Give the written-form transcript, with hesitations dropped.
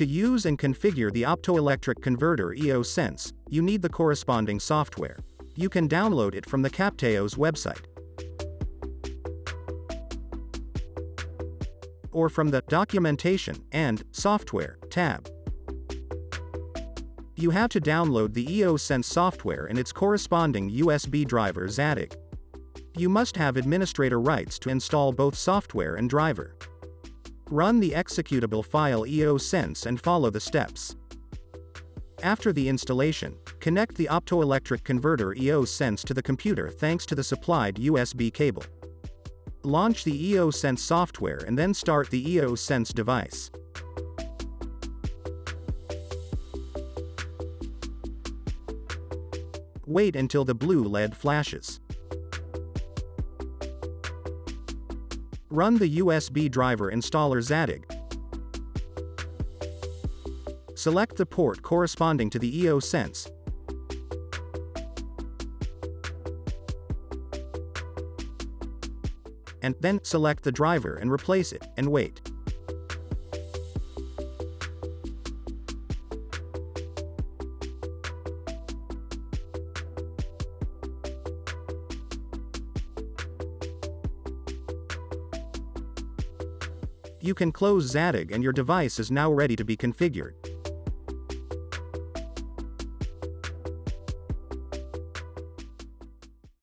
To use and configure the optoelectric converter eoSense, you need the corresponding software. You can download it from the Kapteos website, or from the Documentation and Software tab. You have to download the eoSense software and its corresponding USB driver ZADIG. You must have administrator rights to install both software and driver. Run the executable file eoSense and follow the steps. After the installation, connect the optoelectric converter eoSense to the computer thanks to the supplied USB cable. Launch the eoSense software and then start the eoSense device. Wait until the blue LED flashes. Run the USB driver installer ZADIG. Select the port corresponding to the eoSense. And then select the driver and replace it, and wait. You can close ZADIG and your device is now ready to be configured.